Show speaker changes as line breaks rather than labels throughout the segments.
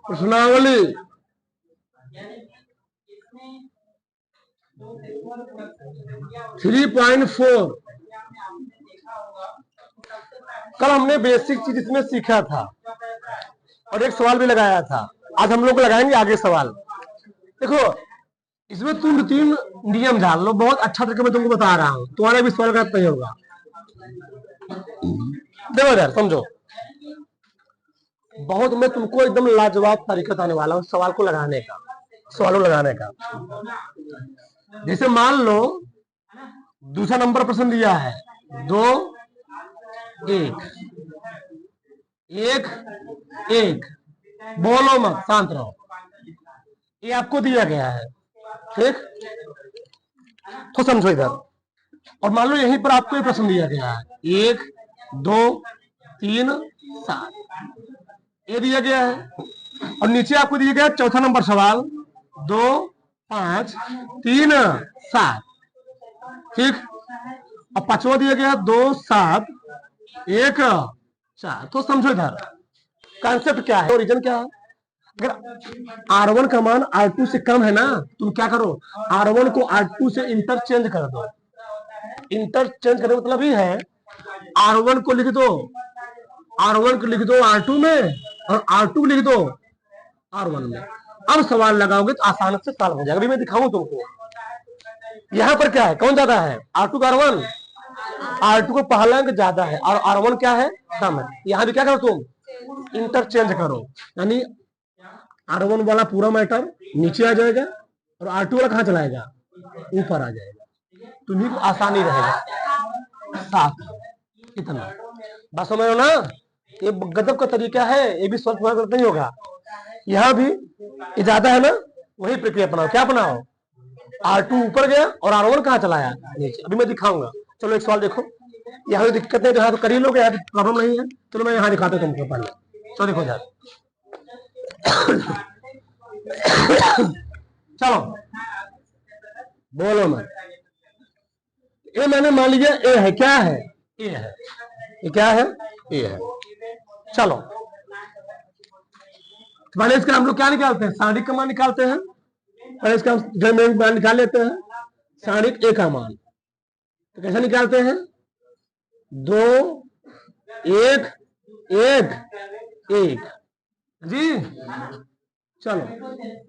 प्रश्नावली 3.4। कल हमने बेसिक चीज इसमें सीखा था और एक सवाल भी लगाया था। आज हम लोग लगाएंगे आगे सवाल। देखो इसमें तुम 3 नियम जान लो, बहुत अच्छा तरीके में तुमको बता रहा हूं, तुम्हारा भी सवाल गलत नहीं होगा। देखो यार समझो, बहुत मैं तुमको एकदम लाजवाब तरीका बताने वाला हूँ सवाल को लगाने का, सवालों लगाने का। जैसे मान लो दूसरा नंबर प्रश्न दिया है 2 1 1 1, बोलो मत, शांत रहो, ये आपको दिया गया है, ठीक? तो समझो इधर। और मान लो यहीं पर आपको ये प्रश्न दिया गया है 1 2 3 7, ये दिया गया है। और नीचे आपको दिया गया चौथा नंबर सवाल 2 5 3 7, ठीक? और पांचवा दिया गया 2 7 1 4। तो समझो इधर कॉन्सेप्ट क्या है, ओरिजिन क्या है। अगर R1 का मान R2 से कम है ना, तुम क्या करो, R1 को R2 से इंटरचेंज कर दो। इंटरचेंज करने मतलब ही है R1 को लिख दो, R1 को लिख दो R2 में और R2 को लिख दो R1 में। अब सवाल लगाओगे तो आसानी से सॉल्व हो जाएगा। अभी मैं दिखाऊं तुमको यहाँ पर क्या है, कौन ज्यादा है, R2 का R1? R2 को पहला अंक ज्यादा है और R1 क्या है, कम है। यहाँ भी क्या करो तुम, इंटरचेंज करो, यानी R1 वाला पूरा मैटर नीचे आ जाएगा और R2 वाला कहाँ चलाएगा, ऊपर आ जाएगा। तुम्हें को आसानी रहेगा। 7 इतना बस समझो ना, ये गजब का तरीका है, ये भी सॉल्व पूरा नहीं होगा। यहाँ भी ये ज्यादा है ना, वही प्रक्रिया अपनाओ। क्या अपनाओ, R2 ऊपर गया और R1 कहाँ चलाया, नीचे। अभी मैं दिखाऊंगा। चलो एक सवाल देखो, यहाँ भी दिक्कत है, यहाँ तो कर ही लोगे, यहाँ प्रॉब्लम नहीं है। चलो मैं यहाँ दिखाता हूँ तुमको पहले। चलो देखो यार चलो बोलो मत। ये मैंने मान लिया ए है, क्या है, ए है, ये क्या है, ए है। चलो पहले इसका हम लोग क्या निकालते हैं, सारणिक का मान निकालते हैं। पहले इसका मान निकाल लेते हैं, सारणिक ए का मान। तो कैसे निकालते हैं, 2 1 1 1 जी। चलो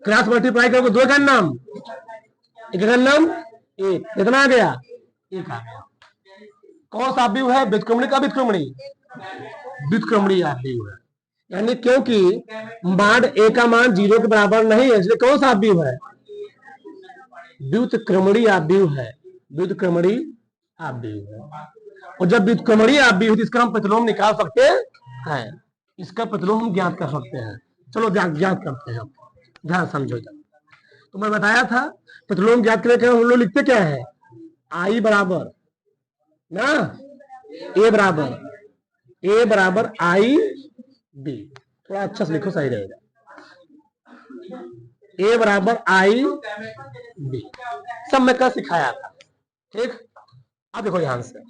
क्रॉस मल्टीप्लाई करो, 2 का नाम 1 का नाम 1, कितना आ गया, 1 आ गया। कौन सा अवयव है, व्युत्क्रमणी का व्युत्क्रमणी, व्युत्क्रमणी अवयव है। यानी क्योंकि मान ए का मान 0 के बराबर नहीं है, इसलिए कौन सा अवयव है, व्युत्क्रमणी अवयव है, व्युत्क्रमणी अवयव है। और जब व्युत्क्रमणी अवयव है तो इसका हम प्रतिलोम निकाल सकते हैं, इसका प्रतिलोम हम ज्ञात कर सकते हैं। चलो ज्ञात करते हैं, ध्यान समझो। तो मैं बताया था प्रतिलोम ज्ञात करने के हम लोग लिखते क्या है, आई बराबर ना ए बराबर आई बी। थोड़ा अच्छा से लिखो, सही रहेगा। ए बराबर आई बी सब मैं कल सिखाया था, ठीक? अब देखो ध्यान से,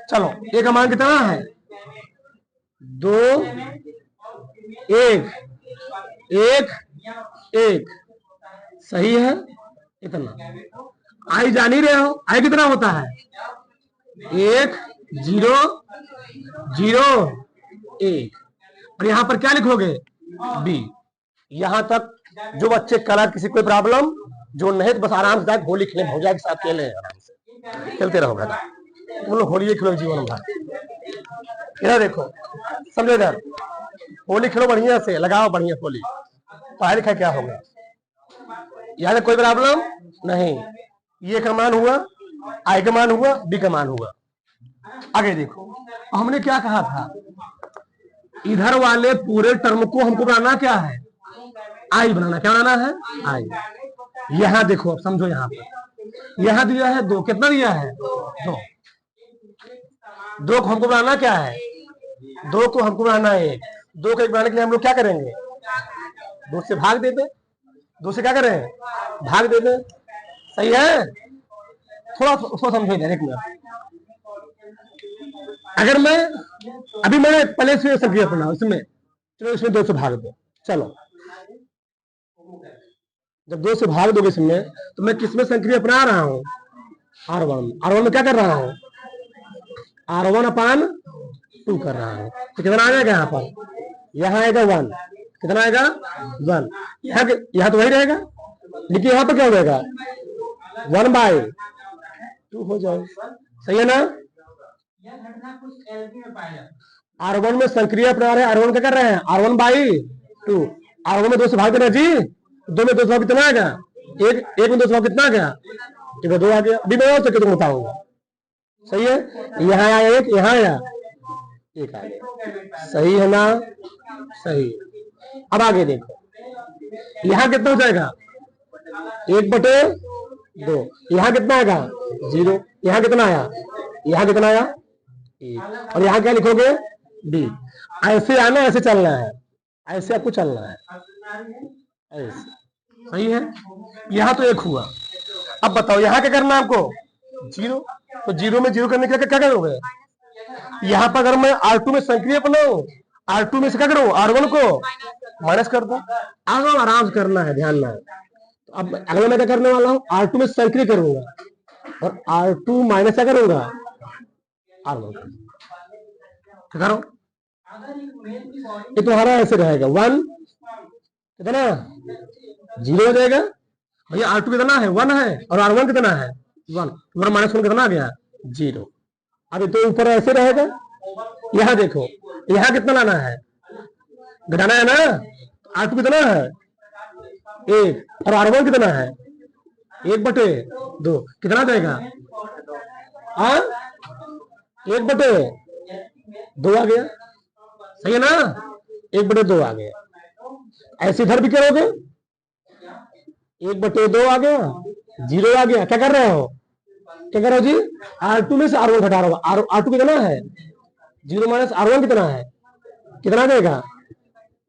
चलो ए का मान कितना है, 2 1 1 1, सही है। इतना आई जान ही रहे हो, आई कितना होता है, 1 0 0 1। और यहां पर क्या लिखोगे, बी। यहां तक जो बच्चे कल किसी कोई प्रॉब्लम, जो नहीं तो बस आराम से होली खेले, भौजा के साथ खेले, आराम से खेलते रहो बेटा, तुम लोग होली खेलो जीवन भर। इधर देखो, समझो, इधर होली खेलो बढ़िया से, लगाओ बढ़िया होली, पढ़ाई लिखाई क्या होगा, यहाँ कोई प्रॉब्लम नहीं। ये का मान हुआ, आई का मान हुआ, बी का मान हुआ। आगे देखो, हमने क्या कहा था, इधर वाले पूरे टर्म को हमको बनाना क्या है, आई बनाना। क्या बनाना है, आई। यहां देखो, अब समझो, यहां पर यहां दिया है 2, कितना दिया है, 2। 2 को हमको बनाना क्या है, 2 को हमको बनाना है 1। 2 को 1 बनाने के लिए हम लोग क्या करेंगे, 2 से भाग दे दे, 2 से क्या करें, भाग दे दे, सही है। थोड़ा उसको समझो इधर, एक मिनट। अगर मैं अभी मैंने पहले से सब किया अपना, उसमें चलो इसमें 2 से भाग दो। चलो जब 2 से भाग दोगे इसमें तो मैं किसमें संक्रिय अपना रहा हूं? R1 में क्या कर रहा हूं? R1/2 कर रहा हूं। तो कितना आ जाएगा यहाँ पर? यहाँ आएगा 1। कितना आएगा? 1। यहाँ तो वही रहेगा, लेकिन यहाँ पर क्या हो जाएगा? 1/2 हो जाएगा। सही है ना? R1 में संक्रिय अपना रहे, R1 क्या कर रहे हैं? R1/2। R1 में 2 से भाग देना जी। 2 में 2 से भाग कितना आ गया? 1 में 2 से भाग कितना आ गया? 2 आ गया। अभी मैं और तुम बताऊंगा। सही है? यहाँ आया 1, यहाँ आया 1 आ गया। सही है ना? सही। अब आगे देखो, यहाँ कितना हो जाएगा? 1/2। यहाँ कितना आएगा? 0। यहाँ कितना आया? यहाँ कितना आया? 1। और यहाँ क्या लिखोगे? B। ऐसे आना, ऐसे चलना है, ऐसे आपको चलना है, ऐसे। सही है? यहाँ तो 1 हुआ। अब बताओ यहाँ क्या करना है आपको? 0। तो 0 में 0 करने के लिए क्या करोगे? यहाँ पर अगर मैं R2 में संक्रिय बनाऊं, R2 में से क्या करूं? R1 को माइनस कर दो। आराम से करना है, ध्यान ना। तो अब अगला मैं क्या करने वाला हूं? R2 में संक्रिय करूंगा और R2 माइनस क्या करूंगा? R1। क्या करो? ये तुम्हारा ऐसे रहेगा 1 कितना? 0 हो जाएगा। भैया R2 कितना है? 1 है। और R1 कितना है? 1। तुम्हारा -1 कितना आ गया? 0। अभी तो ऊपर ऐसे रहेगा। यहाँ देखो, यहाँ कितना लाना है? घटाना है ना? R2 कितना है? 1। और R1 कितना है? 1/2। कितना जाएगा? 1/2 आ गया। सही है ना? 1/2 आ गया। ऐसे इधर भी करोगे, 1/2 आ गया, 0 आ गया। क्या कर रहे हो? क्या कर रहे हो जी? R2 में से R1 घटा रहा होगा। R2 कितना है? 0 माइनस R1 कितना है? कितना देगा?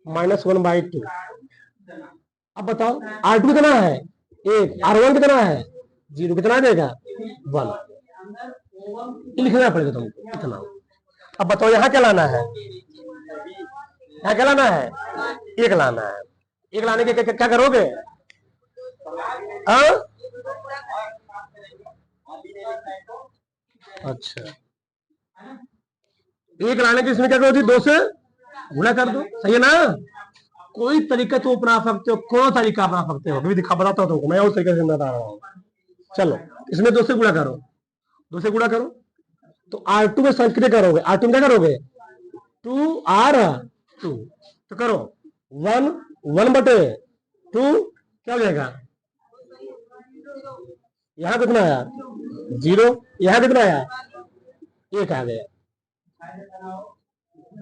-1/2। अब बताओ R2 कितना है? 1। R1 कितना है? 0। कितना देगा? 1। लिखना पड़ेगा तुमको इतना। अब बताओ यहाँ क्या लाना है? यहाँ क्या लाना है? 1 लाना है। 1 लाने के क्या करोगे? अच्छा, 1 लाने के इसमें क्या करो जी? 2 से गुणा कर दो। सही है ना? कोई तरीका तो अपना सकते हो, कौन तरीका अपना सकते हो? कभी दिखा बताता हूं तुमको, मैं उस तरीके से बता रहा हूँ। चलो इसमें 2 से गुणा करो, 2 से गुणा करो तो R2 में संक्रिय करोगे। R2 में क्या करोगे? 2R2। तो करो 1/2 क्या हो जाएगा? यहाँ कितना आया? 0। यहाँ कितना आया? 1 आ गया।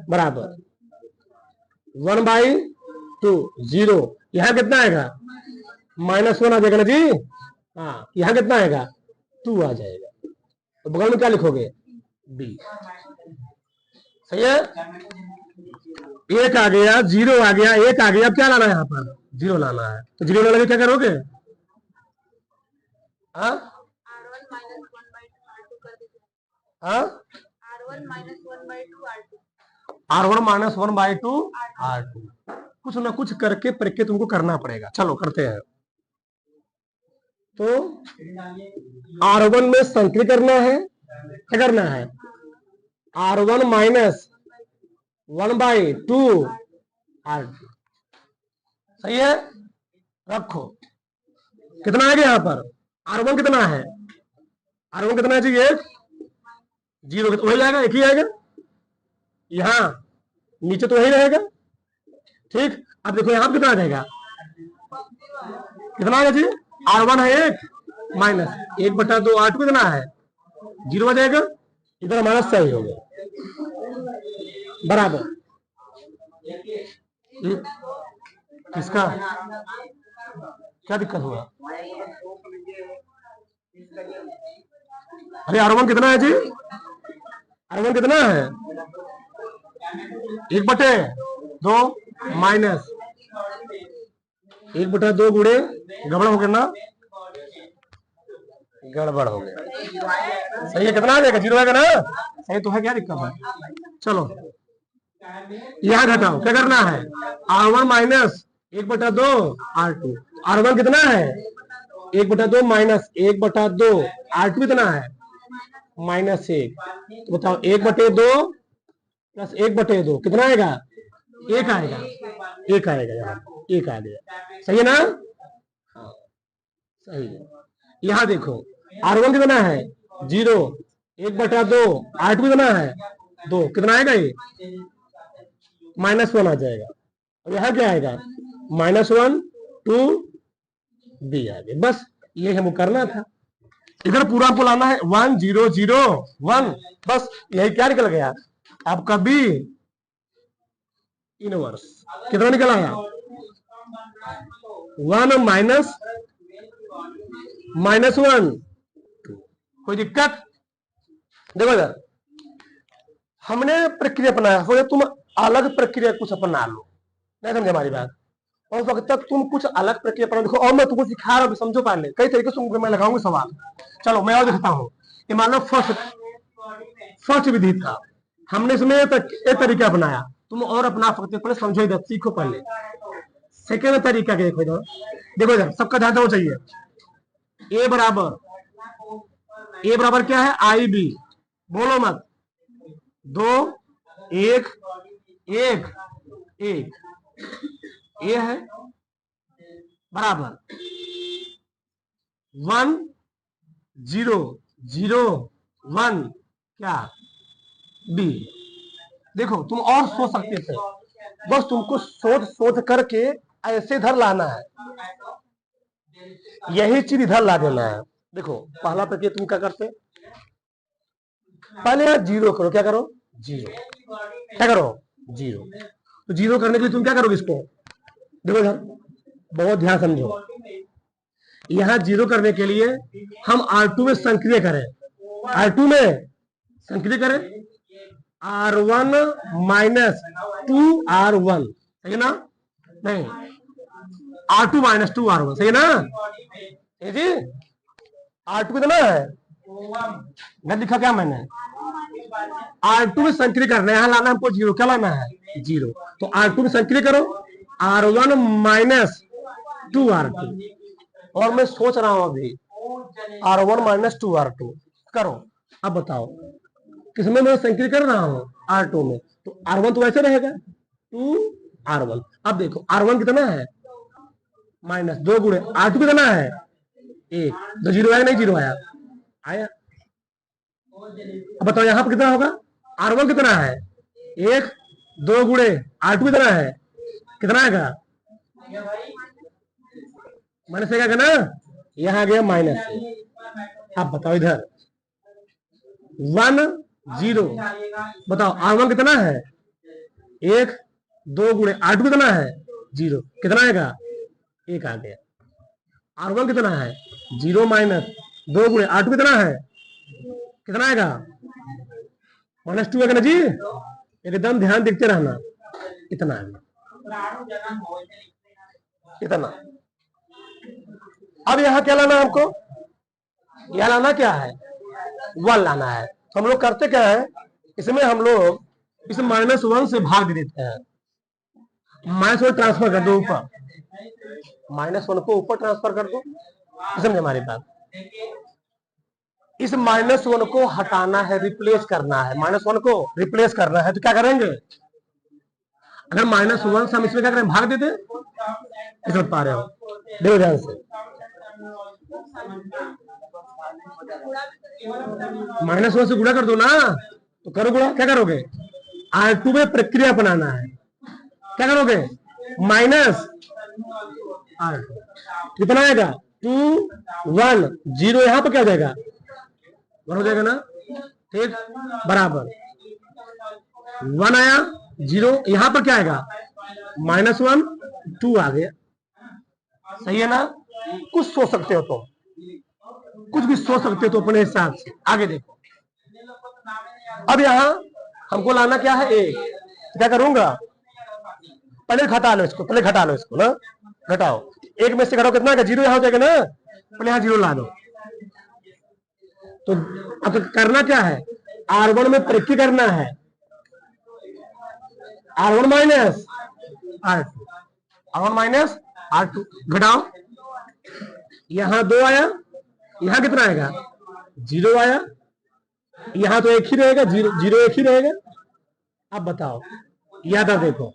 बराबर 1/2 0। यहाँ कितना आएगा? -1 आ जाएगा ना जी? हाँ। यहाँ कितना आएगा? 2 आ जाएगा। तो बगल में क्या लिखोगे? B। सही है? 1 आ गया, 0 आ गया, 1 आ गया। अब क्या लाना है? यहाँ पर 0 लाना है। तो 0 लाने के क्या करोगे? हाँ? R1 -1/2 कुछ ना कुछ करके करके तुमको करना पड़ेगा। चलो करते हैं। तो R1 में संक्रिय करना है। क्या करना है? R1 -1/2 R2। सही है? रखो। कितना आ गया यहाँ पर? R1 कितना है? R1 कितना है जी? 1। 0 वही आएगा, 1 ही आएगा। यहाँ नीचे तो वही रहेगा। ठीक। अब देखो यहाँ कितना आ जाएगा? कितना आएगा जी? R1 है 1 माइनस 1/2 R2 कितना है? 0 आ जाएगा। इधर माइनस सही हो गया। बराबर किसका क्या दिक्कत हुआ? अरे R1 कितना है जी? R1 कितना है? 1/2 माइनस 1/2 गुणे गड़बड़ हो गया ना? गड़बड़ हो गया। सही है? कितना आ जाएगा? 0 आएगा ना? सही तो है, क्या दिक्कत है? चलो यहां घटाओ, क्या करना है, R1 माइनस 1/2 R2। R1 कितना है 1/2 माइनस 1/2 R2 कितना है -1। तो बताओ 1/2 प्लस 1/2 कितना आएगा, 1 आएगा, 1 आएगा, यहाँ 1 आ गया। सही है ना, हाँ सही है। यहाँ देखो R1 कितना है 0, 1/2 R2 कितना है 2, कितना आएगा ये -1 आ जाएगा। और यहाँ क्या आएगा -1 2 B आ गया। बस ये हमको करना था। इधर पूरा हमको लाना है 1 0 0 1, बस यही क्या निकल गया आपका B इनवर्स। कितना निकल आया 1 -1। कोई दिक्कत, देखो इधर हमने प्रक्रिया अपनाया, हो तुम अलग प्रक्रिया कुछ अपना लो, नहीं समझे हमारी बात। और उस वक्त तक तुम कुछ अलग प्रक्रिया अपना। देखो और मैं तुमको सिखा रहा हूँ, समझो पहले कई तरीके से मैं लगाऊंगा सवाल। चलो मैं और दिखाता हूँ। ये मान लो फर्स्ट विधि था, हमने इसमें एक तरीका अपनाया, तुम और अपना सकते, पहले समझो इधर, सीखो पहले। सेकेंड तरीका देखो इधर, देखो इधर सबका ध्यान होना चाहिए। ए बराबर क्या है IB, बोलो मत, 2 1 1 1 ए है बराबर 1 0 0 1 क्या B। देखो तुम और सोच सकते थे, बस तुमको सोच करके ऐसे इधर लाना है, यही चीज इधर ला देना है। देखो पहला प्रक्रिया तुम क्या करते, पहले यार 0 करो, क्या करो 0, क्या करो 0। तो 0 करने के लिए तुम क्या करोगे इसको, देखो इधर बहुत ध्यान समझो। यहां 0 करने के लिए हम R2 में संक्रिय करें, R2 में संक्रिय करें R1 माइनस 2R1, सही है ना, नहीं R2 माइनस 2R1, सही है ना जी। R2 कितना है गलत लिखा क्या मैंने, R2 में संक्रिय करना है, यहां लाना हमको 0, क्या लाना है 0। तो R2 में संक्रिय करो R1 माइनस 2R2, और मैं सोच रहा हूं अभी R1 माइनस 2R2 करो। अब बताओ किसमें मैं संक्रिय कर रहा हूं R2 में, तो R1 तो वैसे रहेगा 2R1। अब देखो R1 कितना है माइनस 2 गुणे R2 कितना है 1, तो 0 आया नहीं, 0 आया। अब बताओ यहां पर कितना होगा, R1 कितना है 1, 2 गुणे R2 कितना है, कितना आएगा माइनस आएगा ना, यहां आ गया माइनस। अब बताओ इधर 1 0, बताओ R1 कितना है 1, 2 गुणे R2 कितना है 0, कितना आएगा 1 आ गया। R1 कितना है 0 माइनस 2 गुणे R2 कितना है, कितना आएगा -2 आएगा ना जी, एकदम ध्यान देखते रहना। इतना आएगा, इतना। अब यहां क्या लाना है हमको, यहां लाना क्या है 1 लाना है। तो हम लोग करते क्या है, इसमें हम लोग इस -1 से भाग देते हैं, -1 ट्रांसफर कर दो ऊपर, -1 को ऊपर ट्रांसफर कर दो, समझे हमारी बात। इस -1 को हटाना है, रिप्लेस करना है, -1 को रिप्लेस करना है, तो क्या करेंगे, अगर -1 से हम इसमें क्या करें भाग देते, समझ पा रहे हो, देखो ध्यान से, -1 से गुणा कर दो ना, तो करो गुणा, क्या करोगे R2 में प्रक्रिया अपनाना है, क्या करोगे माइनस R2, कितना आएगा 2 1 0, यहां पर क्या हो जाएगा 1 हो जाएगा ना, ठीक बराबर 1 आया 0, यहां पर क्या आएगा -1 2 आ गया, सही है ना। कुछ सोच सकते हो तो, कुछ भी सोच सकते हो तो अपने हिसाब से। आगे देखो, अब यहां हमको लाना क्या है A, क्या करूंगा पहले घटा लो इसको, पहले घटा लो इसको ना, घटाओ 1 में से घटाओ कितना आएगा 0, यहां हो जाएगा ना, पहले यहां 0 ला दो। तो अब करना क्या है R1 में प्रक्रिया करना है, R1 minus R2, R1 minus R2 घटाओ, यहां 2 आया, यहां कितना आएगा 0 आया, यहां तो एक ही रहेगा, 0 0 एक ही रहेगा। अब बताओ याद है, देखो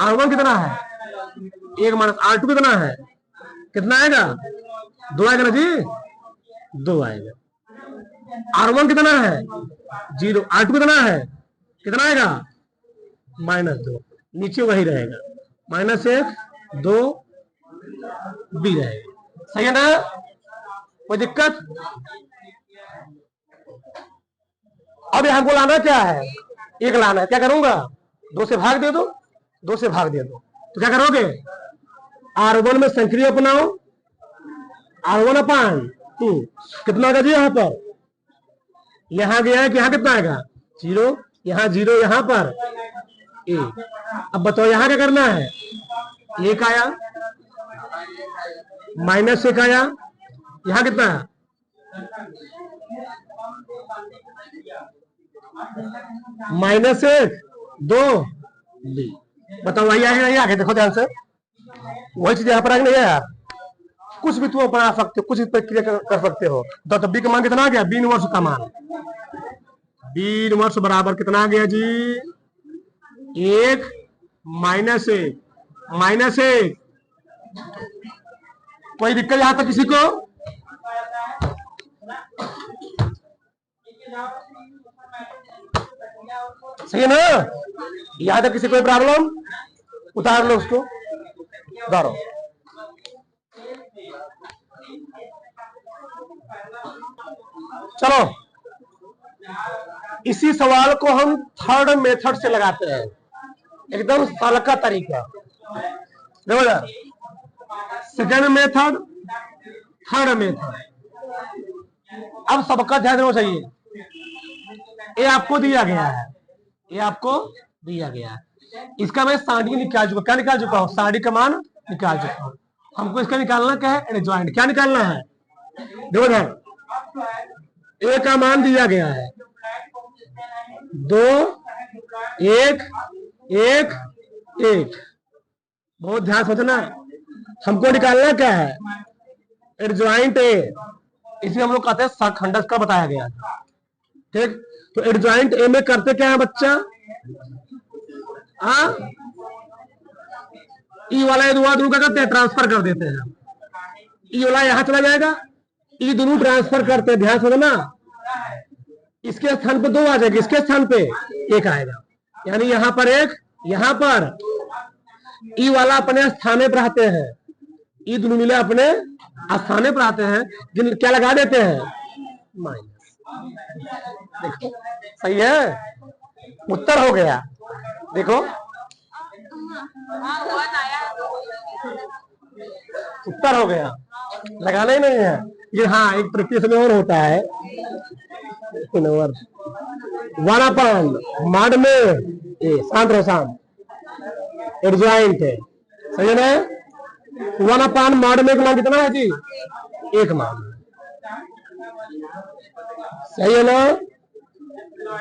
R1 कितना है 1 माइनस R2 कितना है, कितना आएगा 2 आएगा ना जी, 2 आएगा। R1 कितना है 0, R2 कितना है, कितना आएगा -2, नीचे वही रहेगा, -1 2 B रहेगा। सही है ना, कोई दिक्कत? अब यहां को लाना क्या है, 1 लाना है। क्या करूंगा 2 से भाग दे दो, 2 से भाग दे दो, तो क्या करोगे R1 में संक्रिय अपनाओ, R1/2 कितना होगा जी, यहां पर यहां गया है कि यहां कितना आएगा 0, यहां 0, यहां पर 1। अब बताओ यहां क्या करना है, 1 आया, -1 आया, यहां कितना है -1 2 B। बताओ वही आगे नहीं आगे, देखो ध्यान से, वही चीज यहाँ पर आगे नहीं है यार। कुछ भी तुम बना सकते हो, कुछ भी प्रक्रिया कर सकते हो। तो B का मान कितना आ गया, B इनवर्स का मान, B इनवर्स बराबर कितना आ गया जी 1 -1 कोई दिक्कत यहां तक किसी को? सही है ना, यहां तक किसी कोई प्रॉब्लम? उतार लो उसको, उतारो। चलो इसी सवाल को हम थर्ड मेथड से लगाते हैं, एकदम सरल का तरीका। देखो सेकेंड मेथड, थर्ड मेथड। अब सबका ध्यान देना चाहिए, ये आपको दिया गया है, ये आपको दिया गया है, इसका मैं साड़ी निकाल चुका, क्या निकाल चुका हूं, साड़ी का मान निकाल चुका हूं। हमको इसका निकालना क्या है, एडजॉइंट। क्या निकालना है, देखो ध्यान, ए का मान दिया गया है 2 1 1 1। बहुत ध्यान समझना, हमको निकालना क्या है, एडजॉइंट ए, इसे हम लोग कहते हैं सखंडक का बताया गया था। ठीक, तो एडजॉइंट ए में करते क्या है बच्चा, ई वाला ये दोनों क्या करते हैं, ट्रांसफर कर देते हैं। ई वाला यहां चला जाएगा, ई दोनों ट्रांसफर करते हैं, ध्यान समझना, इसके स्थान पे 2 आ जाएगा, इसके स्थान पे 1 आएगा, यानी यहां पर 1, यहां पर ई वाला अपने स्थाने पर आते हैं, ई दोनों मिले अपने स्थाने पर आते हैं, जिन क्या लगा देते हैं माइनस। देखो सही है, उत्तर हो गया। देखो उत्तर हो गया, लगाना ही नहीं है ये। हाँ एक प्रक्रिया समय और होता है, 1/, माड में शांत रहो, शांत, एडजॉइंट है, सही है ना। 1/, माड में मान कितना है जी, 1 मान, सही है ना।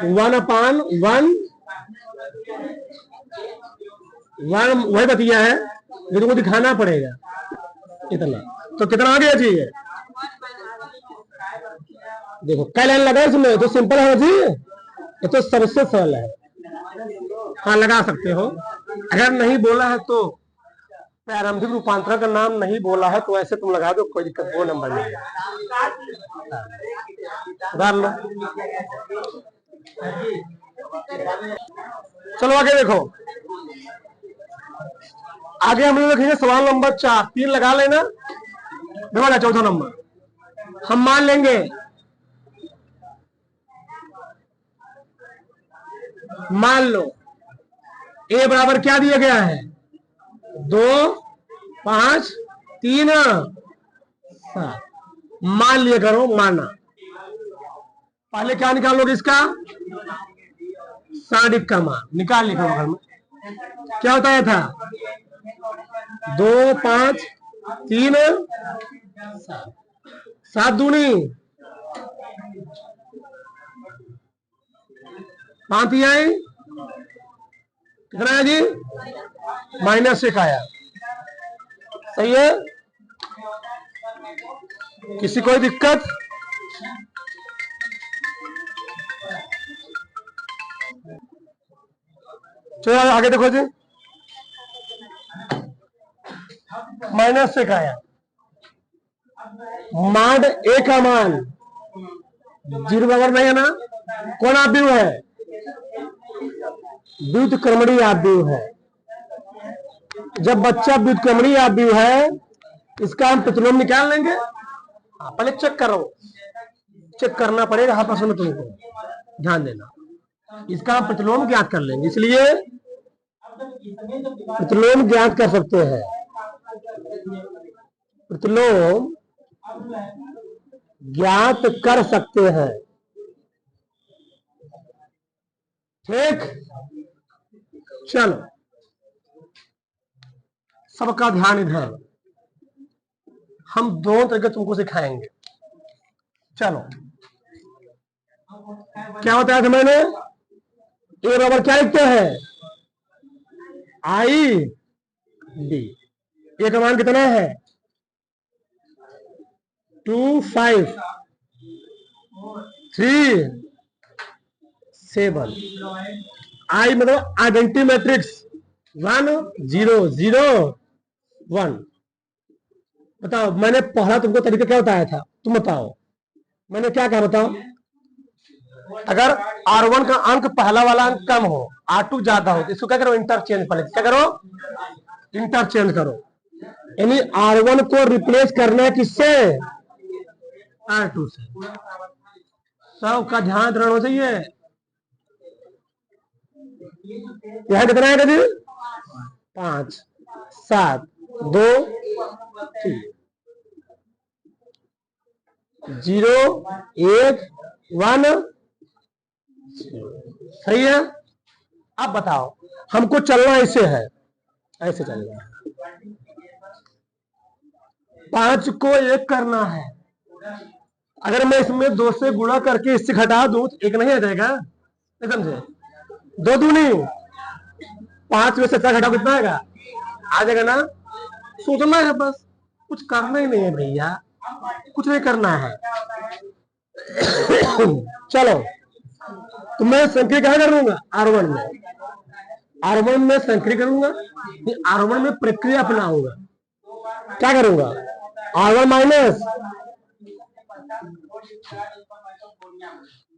1/1 वही बतिया है, जो तुमको दिखाना पड़ेगा इतना। तो कितना आ गया जी, देखो क्या लाइन लगा इसमें, तो सिंपल है जी, ये तो सबसे सरल है। हाँ लगा सकते हो, अगर नहीं बोला है तो प्रारंभिक रूपांतरण का नाम नहीं बोला है तो ऐसे तुम लगा दो, कोई दिक्कत, 2 नंबर नहीं उधार लो। चलो आगे देखो, आगे हम लोग देखेंगे सवाल नंबर 4, 3 लगा लेना। देखो चौथा नंबर हम मान लेंगे, मान लो ए बराबर क्या दिया गया है 2 5 3 7। मान लिया करो, माना, पहले क्या निकालोगे इसका, सादिक का मान निकाल लिया करो। घर में क्या बताया था, 2 5 3 7, 7 दूनी 5 आई कितना है जी? -1 आया। सही है? किसी कोई दिक्कत? चलो आगे देखो जी। -1 आया। माड ए का मान 0 बराबर नहीं है ना? कौन आव्यूह है? व्युत्क्रमणीय आव्यूह है। जब बच्चा व्युत्क्रमणीय आव्यूह है, इसका हम प्रतिलोम निकाल लेंगे। पहले चेक करो, चेक करना पड़ेगा हर प्रश्न में तुमको, ध्यान देना। इसका हम प्रतिलोम ज्ञात कर लेंगे, इसलिए प्रतिलोम ज्ञात कर सकते हैं। प्रतिलोम ज्ञात कर सकते हैं, ठीक। चलो सबका ध्यान इधर, हम दोनों तरीके तुमको सिखाएंगे। चलो क्या बताया था मैंने? ए बराबर क्या लिखते हैं? I D. ए का मान कितना है? 2 5 3 7। आई मतलब आइडेंटिटी मैट्रिक्स 1 0 0 1। बताओ, मैंने पहला तुमको तरीका क्या बताया था? तुम बताओ, मैंने क्या कहा बताओ? अगर R1 का अंक पहला वाला अंक कम हो, R2 ज्यादा हो, तो इसको क्या करो? इंटरचेंज। पहले क्या करो? इंटरचेंज करो। यानी R1 को रिप्लेस करना है किससे? R2 से। सबका ध्यान रखना चाहिए। यहां कितना है जी? 5 7 2 3 0 1 1। सही है? अब बताओ, हमको चलना ऐसे है, ऐसे चलना है। 5 को 1 करना है। अगर मैं इसमें 2 से गुणा करके इससे घटा दूं तो 1 नहीं आ जाएगा? नहीं समझे? 2 दूनी 5 में से 7 घटाओ, कितना आएगा? आ जाएगा ना? सोचना है बस, कुछ करना ही नहीं है भैया, कुछ नहीं करना है। चलो, तो मैं संक्रिय कहां करूंगा? R1 में। R1 में संक्रिय करूंगा, R1 में प्रक्रिया अपनाऊंगा। क्या करूंगा? R1 माइनस,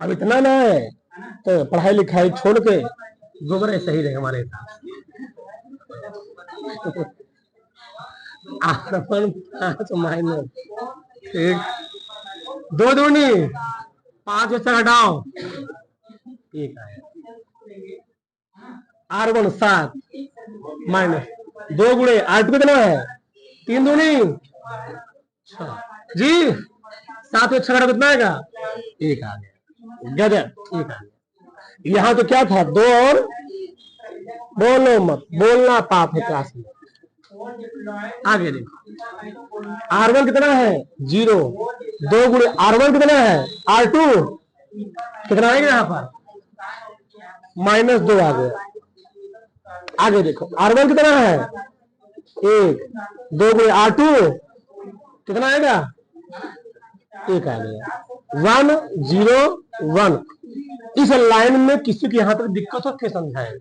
अब इतना ना है तो पढ़ाई लिखाई छोड़ के गोबर ऐसे ही रहे हमारे साथ। R1 5 माइनस, ठीक। 2 दूनी 5 से हटाओ, 1 आया। R1 7 माइनस 2 गुणे R2 कितना है? 3 दूनी 6 जी। 7 में 6 घटा कितना आएगा? 1 आ गया। गजब, 1 आ गया। यहां तो क्या था? 2 और बोलो मत, बोलना पाप है क्लास में। आगे देखो, R1 कितना है? 0। 2 गुणे R1 कितना है? R2 कितना आएगा यहां पर? -2 आ गया। आगे देखो, R1 कितना है? 1। 2 गुणे R2 कितना आएगा? 1 आ गया। 1 0 1। इस लाइन में किसी की यहां तक दिक्कत हो, क्या समझाए?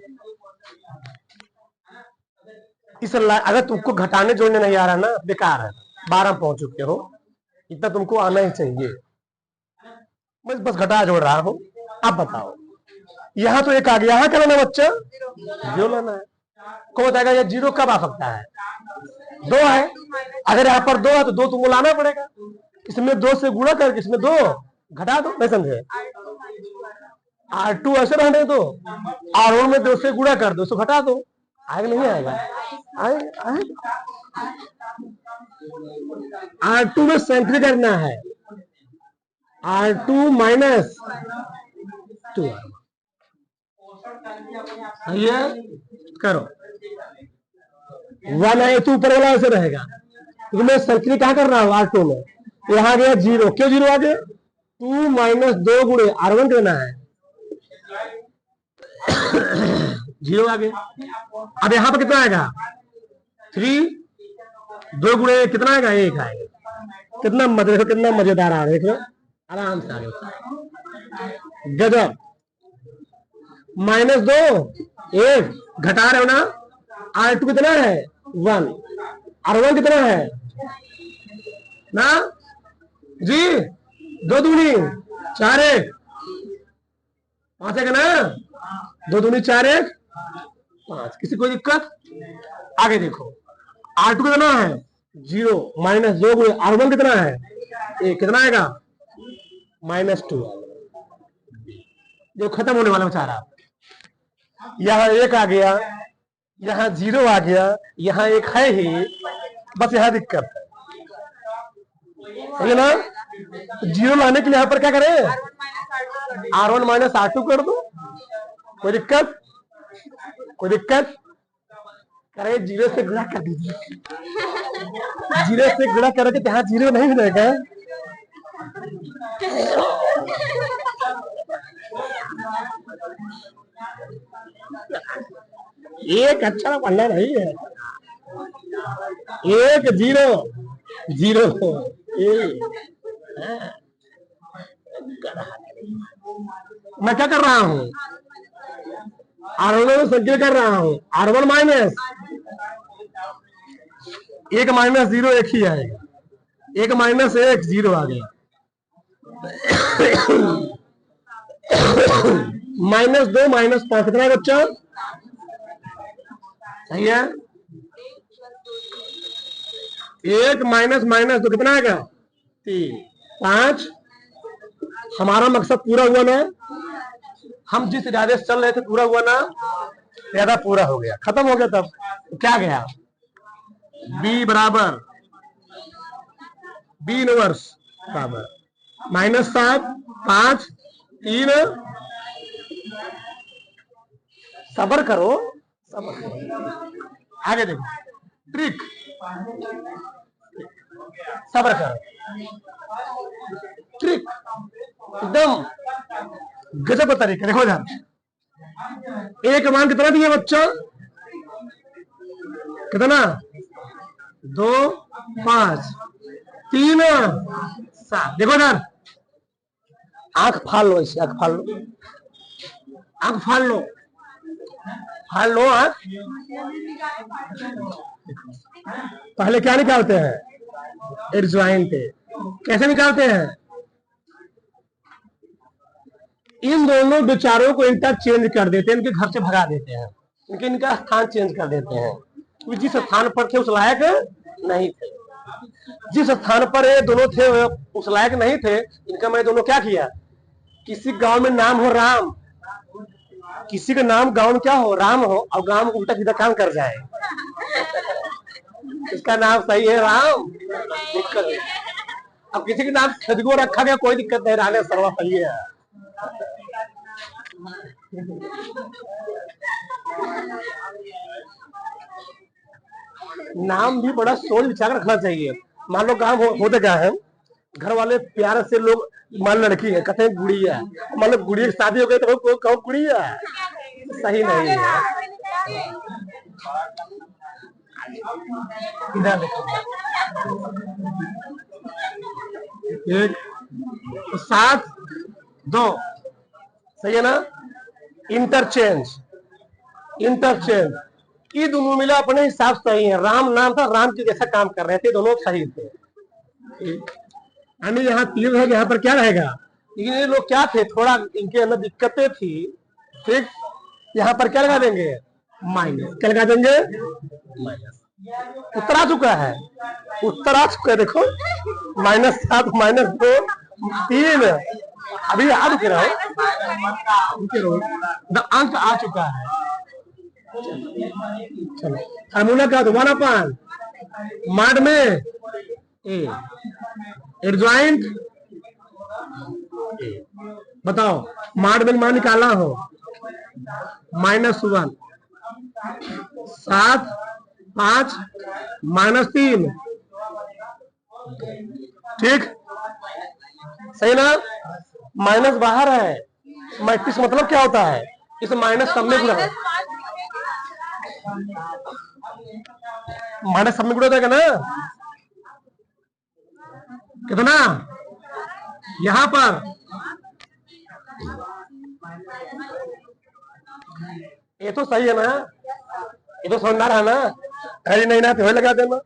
इस लाइन अगर तुमको घटाने जोड़ने नहीं आ रहा ना, बेकार है। 12 पहुंच चुके हो, इतना तुमको आना ही चाहिए। मैं बस घटा जोड़ रहा हूं। अब बताओ, यहां तो 1 आ गया, यहां क्या लाना बच्चा? 0 लाना है। कौन बताएगा ये 0 कब आ सकता है? 2 है। अगर यहाँ पर 2 है तो 2 तुमको लाना पड़ेगा। इसमें 2 से गुणा करके इसमें 2 घटा दो, नहीं समझे? R2 ऐसे रहने दो, R1 में 2 से गुणा कर दो, उसको घटा दो। आएगा नहीं आएगा? आएगा। R2 में संक्रिय करना है, R2 माइनस 2। सही है? करो। 1 है तो ऊपर वाला ऐसे रहेगा, क्योंकि मैं संक्रिय कहां कर रहा हूं? R2 में। यहां गया 0, क्यों 0 आ गया? 2 - 2 गुणे R1 देना है। जीरो आ गया। अब यहाँ पर कितना आएगा 3, 2 गुणे कितना आएगा 1 आएगा। कितना देखो कितना मजेदार आ रहा है, देखो आराम से आ गया। गजब। -2 1 घटा रहे हो ना, R2 कितना है 1, R1 कितना है ना जी 2 दूनी 4 1 5 है ना, 2 दूनी 4 1 5। किसी कोई दिक्कत? आगे देखो R2 कितना है 0, -2 गुणे R1 कितना है 1, कितना आएगा -2। जो खत्म होने वाला बेचारा, यहाँ 1 आ गया, यहाँ 0 आ गया, यहाँ 1 है ही, बस यहाँ दिक्कत है ना। 0 लाने के लिए यहाँ पर क्या करें R1 - R2 कर दो। कोई दिक्कत? कोई दिक्कत? करे 0 से गुणा कर दीजिए। 0 से गुणा करोगे तो यहाँ 0 नहीं मिलेगा। एक अच्छा पढ़ना नहीं है। 1 0 0 मैं क्या कर रहा हूँ R1 संख्या कर रहा हूँ। R1 माइनस 1 - 0 1 ही आएगा। 1 - 1 0 आ गया। -2 - 5 कितना है बच्चा? सही है। 1 -2 कितना आएगा 3 5। हमारा मकसद पूरा हुआ ना, हम जिस इरादे से चल रहे थे पूरा हुआ ना, इरादा पूरा हो गया, खत्म हो गया। तब क्या गया b बराबर b इनवर्स बराबर -7 5 3। सबर करो, सबर करो। आगे देखो ट्रिक, सबर करो। ट्रिक एकदम गजब तरीका। देखो ध्यान, 1 मान कितना दिया बच्चा? कितना 2 5 3 7। देखो ध्यान, आंख फाड़ लो, इसे आंख फाड़ लो, आंख फाड़ लो, फाड़ लो आंख। पहले क्या निकालते हैं एडजॉइंट। कैसे निकालते हैं? इन दोनों विचारों को इंटरचेंज कर देते हैं, इनके घर से भगा देते हैं, इनका स्थान चेंज कर देते हैं। जिस स्थान पर थे उस लायक नहीं थे, जिस स्थान पर ये दोनों थे उस लायक नहीं थे। इनका मैं दोनों क्या किया, किसी गांव में नाम हो राम, किसी का नाम गांव में क्या हो राम हो, और गांव में उल्टा सीधा काम कर जाए, इसका नाम सही है राम, दिक्कत है। अब किसी के नाम खदगो रखा गया, कोई दिक्कत नहीं, राणे सर्वा सही है। नाम भी बड़ा सोच विचार रखना चाहिए। मान लो काम होते क्या है, घर वाले प्यार से लोग, मान लड़की है कहते हैं गुड़िया, मान लो गुड़िया की शादी हो गई तो कहो गुड़िया, सही नहीं है। इधर देखो 1 7 2 सही है ना। इंटरचेंज, इंटरचेंज, ये दोनों मिला अपने हिसाब से सही है। राम नाम था, राम के जैसा काम कर रहे थे, दोनों सही थे। यानी यहाँ 3 है, यहाँ पर क्या रहेगा, लेकिन ये लोग क्या थे, थोड़ा इनके अंदर दिक्कतें थी, ठीक। यहाँ पर क्या लगा देंगे माइनस, क्या लगा देंगे माइनस। उत्तर आ चुका है, उत्तर आ चुका है। देखो -7 -2 3, अभी आ रुके रहो, अंक आ चुका है। चलो फार्मूला क्या होता है 1/, माड में एडजॉइंट बताओ, माड में मान निकालना हो -1 7 5 -3, ठीक सही ना। माइनस बाहर है, मैट्रिक्स मतलब क्या होता है, इस माइनस सब में गुणा है, माइनस सब में गुणा हो जाएगा ना, कितना यहां पर, ये तो सही है ना, ये तो समझदार है ना, अरे नहीं ना तो लगा देना।